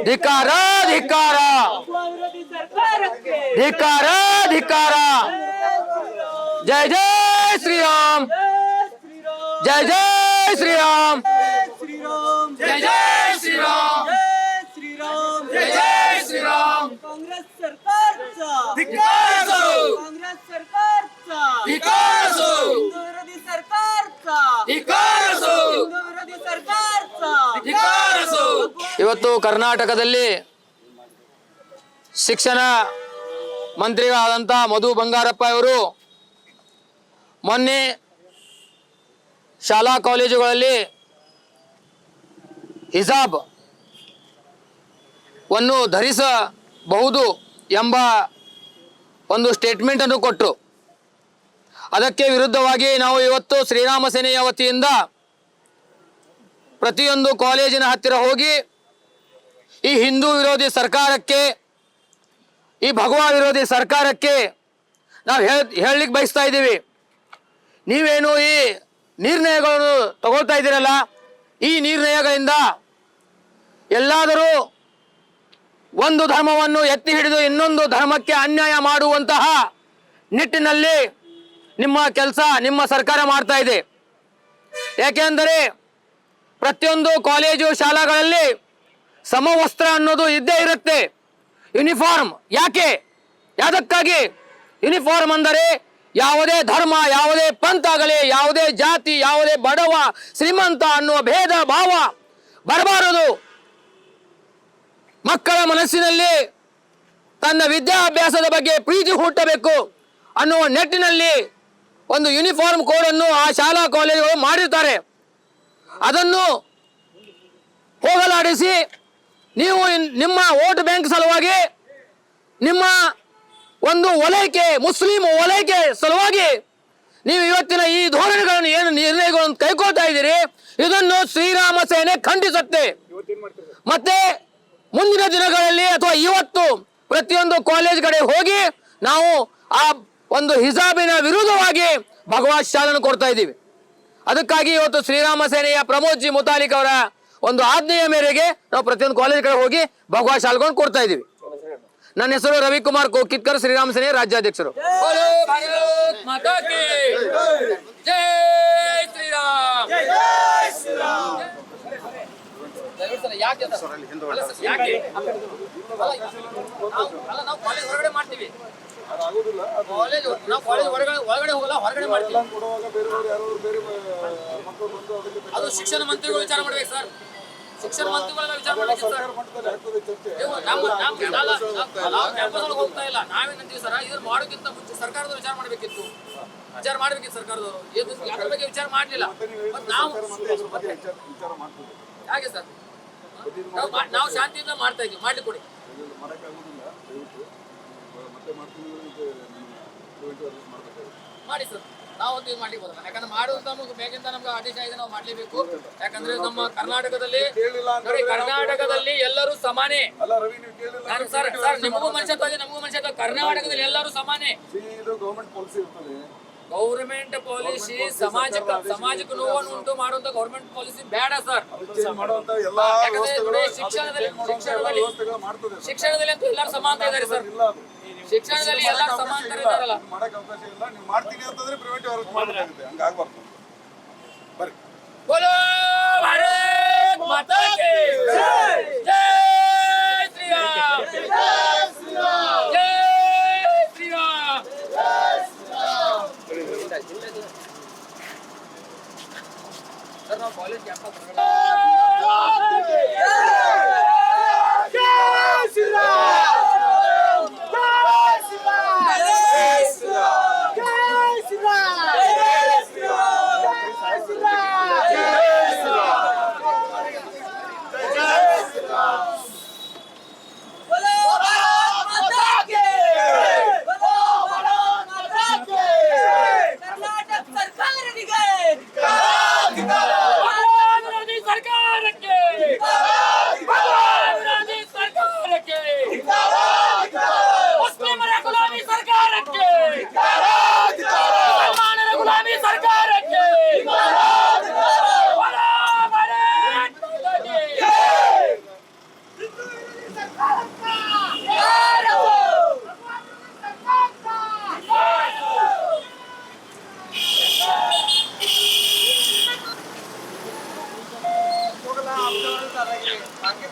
ಧಿಕ್ಕಾರ ಧಿಕ್ಕಾರ ಧಿಕ್ಕಾರ ಧಿಕ್ಕಾರ ಜಯ ಜಯ ಶ್ರೀರಾಮ್ ಜಯ ಜಯ ಶ್ರೀರಾಮ್ ಜಯ ಜಯ ಶ್ರೀರಾಮ್ जय जय श्री राम काँग्रेस सरकारचा धिक्कार काँग्रेस सरकारचा धिक्कार हिंदू विरोधी सरकारचा ಧಿಕ್ಕಾರ हिंदू विरोधी सरकारचा ಧಿಕ್ಕಾರ ಇವತ್ತು ಕರ್ನಾಟಕದಲ್ಲಿ ಶಿಕ್ಷಣ ಮಂತ್ರಿಗಳಾದಂಥ ಮಧು ಬಂಗಾರಪ್ಪ ಅವರು ಮೊನ್ನೆ ಶಾಲಾ ಕಾಲೇಜುಗಳಲ್ಲಿ ಹಿಜಾಬ್ ವನ್ನು ಧರಿಸಬಹುದು ಎಂಬ ಒಂದು ಸ್ಟೇಟ್ಮೆಂಟ್ ಅನ್ನು ಕೊಟ್ಟರು. ಅದಕ್ಕೆ ವಿರುದ್ಧವಾಗಿ ನಾವು ಇವತ್ತು ಶ್ರೀರಾಮ ಸೇನೆಯ ವತಿಯಿಂದ ಪ್ರತಿಯೊಂದು ಕಾಲೇಜಿನ ಹತ್ತಿರ ಹೋಗಿ ಈ ಹಿಂದೂ ವಿರೋಧಿ ಸರ್ಕಾರಕ್ಕೆ, ಈ ಭಗವಾ ವಿರೋಧಿ ಸರ್ಕಾರಕ್ಕೆ ನಾವು ಹೇಳಲಿಕ್ಕೆ ಬಯಸ್ತಾ ಇದ್ದೀವಿ. ನೀವೇನು ಈ ನಿರ್ಣಯಗಳನ್ನು ತಗೊಳ್ತಾ ಇದ್ದೀರಲ್ಲ, ಈ ನಿರ್ಣಯಗಳಿಂದ ಎಲ್ಲಾದರೂ ಒಂದು ಧರ್ಮವನ್ನು ಎತ್ತಿ ಹಿಡಿದು ಇನ್ನೊಂದು ಧರ್ಮಕ್ಕೆ ಅನ್ಯಾಯ ಮಾಡುವಂತಹ ನಿಟ್ಟಿನಲ್ಲಿ ನಿಮ್ಮ ಕೆಲಸ, ನಿಮ್ಮ ಸರ್ಕಾರ ಮಾಡ್ತಾ ಇದೆ. ಯಾಕೆಂದರೆ ಪ್ರತಿಯೊಂದು ಕಾಲೇಜು ಶಾಲಾಗಳಲ್ಲಿ ಸಮವಸ್ತ್ರ ಅನ್ನೋದು ಇದ್ದೇ ಇರುತ್ತೆ, ಯೂನಿಫಾರ್ಮ್. ಯಾವುದಕ್ಕಾಗಿ ಯೂನಿಫಾರ್ಮ್ ಅಂದರೆ ಯಾವುದೇ ಧರ್ಮ, ಯಾವುದೇ ಪಂಥ ಆಗಲಿ, ಯಾವುದೇ ಜಾತಿ, ಯಾವುದೇ ಬಡವ ಶ್ರೀಮಂತ ಅನ್ನುವ ಭೇದ ಭಾವ ಬರಬಾರದು. ಮಕ್ಕಳ ಮನಸ್ಸಿನಲ್ಲಿ ತನ್ನ ವಿದ್ಯಾಭ್ಯಾಸದ ಬಗ್ಗೆ ಪ್ರೀತಿ ಹುಟ್ಟಬೇಕು ಅನ್ನುವ ನಿಟ್ಟಿನಲ್ಲಿ ಒಂದು ಯೂನಿಫಾರ್ಮ್ ಕೋಡ್ ಅನ್ನು ಆ ಶಾಲಾ ಕಾಲೇಜುಗಳು ಮಾಡಿರ್ತಾರೆ. ಅದನ್ನು ಹೋಗಲಾಡಿಸಿ ನೀವು ನಿಮ್ಮ ವೋಟ್ ಬ್ಯಾಂಕ್ ಸಲುವಾಗಿ, ನಿಮ್ಮ ಒಂದು ಓಲೈಕೆ, ಮುಸ್ಲಿಂ ಓಲೈಕೆ ಸಲುವಾಗಿ ನೀವು ಇವತ್ತಿನ ಈ ಧೋರಣೆಗಳನ್ನು, ಏನು ನಿರ್ಣಯಗಳನ್ನು ಕೈಗೊಳ್ತಾ ಇದ್ದೀರಿ, ಇದನ್ನು ಶ್ರೀರಾಮ ಸೇನೆ ಖಂಡಿಸುತ್ತೆ. ಮತ್ತೆ ಮುಂದಿನ ದಿನಗಳಲ್ಲಿ ಅಥವಾ ಇವತ್ತು ಪ್ರತಿಯೊಂದು ಕಾಲೇಜ್ ಕಡೆ ಹೋಗಿ ನಾವು ಆ ಒಂದು ಹಿಜಾಬಿನ ವಿರುದ್ಧವಾಗಿ ಭಗವತ್ ಶಾಲೆಯನ್ನು ಕೊಡ್ತಾ ಇದ್ದೀವಿ. ಅದಕ್ಕಾಗಿ ಇವತ್ತು ಶ್ರೀರಾಮ ಸೇನೆಯ ಪ್ರಮೋದ್ ಜಿ ಮುತಾಲಿಕ್ ಅವರ ಒಂದು ಆಜ್ಞೆಯ ಮೇರೆಗೆ ನಾವು ಪ್ರತಿಯೊಂದು ಕಾಲೇಜ್ ಕಡೆ ಹೋಗಿ ಭಗವತ್ ಶಾಲೆಗಳನ್ನು ಕೊಡ್ತಾ ಇದ್ದೀವಿ. ನನ್ನ ಹೆಸರು ರವಿಕುಮಾರ್ ಕೋಕಿತ್ಕರ್, ಶ್ರೀರಾಮ ಸೇನೆಯ ರಾಜ್ಯಾಧ್ಯಕ್ಷರು. ಹೊರಗಡೆ ಮಾಡ್ತೀವಿ, ಒಳಗಡೆ ಹೋಗಲ್ಲ, ಹೊರಗಡೆ ಮಾಡ್ತೀವಿ. ಅದು ಶಿಕ್ಷಣ ಮಂತ್ರಿಗಳು ವಿಚಾರ ಮಾಡ್ಬೇಕು ಸರ್, ಶಿಕ್ಷಣ ಮಂತ್ರಿಗಳ ವಿಚಾರ ಮಾಡ್ಬೇಕು ಸರ್. ನಾವು ಕ್ಯಾಂಪಸ್ ಹೋಗ್ತಾ ಇಲ್ಲ, ನಾವೇನಂತೀವಿ ಸರ್, ಇದನ್ನ ಮಾಡೋಕ್ಕಿಂತ ಮುಂಚೆ ಸರ್ಕಾರದವರು ವಿಚಾರ ಮಾಡ್ಬೇಕಿತ್ತು ಸರ್ಕಾರದವರು. ಅದ್ರ ಬಗ್ಗೆ ವಿಚಾರ ಮಾಡಲಿಲ್ಲ. ನಾವು ಹಾಗೆ ಸರ್, ನಾವು ಶಾಂತಿಯಿಂದ ಮಾಡ್ತಾ ಇದ್ದೀವಿ, ಮಾಡ್ಲಿಕ್ಕೆ ಕೊಡಿ. ಮಾಡಿ ಸರ್, ನಾವು ಒಂದು ಇದು ಮಾಡ್ಲಿಕ್ಕೆ ಬರೋಣ. ಯಾಕಂದ್ರೆ ಮಾಡುವಂತ ಬೇಗಿಂತ ನಮ್ಗೆ ಆದೇಶ ಇದೆ, ನಾವು ಮಾಡ್ಲೇಬೇಕು. ಯಾಕಂದ್ರೆ ನಮ್ಮ ಕರ್ನಾಟಕದಲ್ಲಿ ಎಲ್ಲರೂ ಸಮಾನೆ. ಸರ್ ನಿಮಗೂ ಮನುಷ್ಯತ್ವ ಇದೆ, ನಮಗೂ ಮನುಷ್ಯತ್ವ. ಕರ್ನಾಟಕದಲ್ಲಿ ಎಲ್ಲರೂ ಸಮಾನೆ. ಗೌರ್ಮೆಂಟ್ ಪಾಲಿಸಿ ಸಮಾಜಕ್ಕೆ ನೋವನ್ನು ಉಂಟು ಮಾಡುವಂತ ಗೌರ್ಮೆಂಟ್ ಪಾಲಿಸಿ ಬೇಡ ಸರ್. ಶಿಕ್ಷಣದಲ್ಲಿ ಅಂತೂ ಎಲ್ಲರೂ ಸಮಾನತೆ ಇದ್ದಾರೆ ಸರ್. ಶಿಕ್ಷಣದಲ್ಲಿ ಎಲ್ಲರೂ ಸಮಾನತೆ ಇದ್ದಾರಲ್ಲ. ಬೋಲೋ ಭಾರತ್ ಮಾತಾ ಕಿ ಜೈ.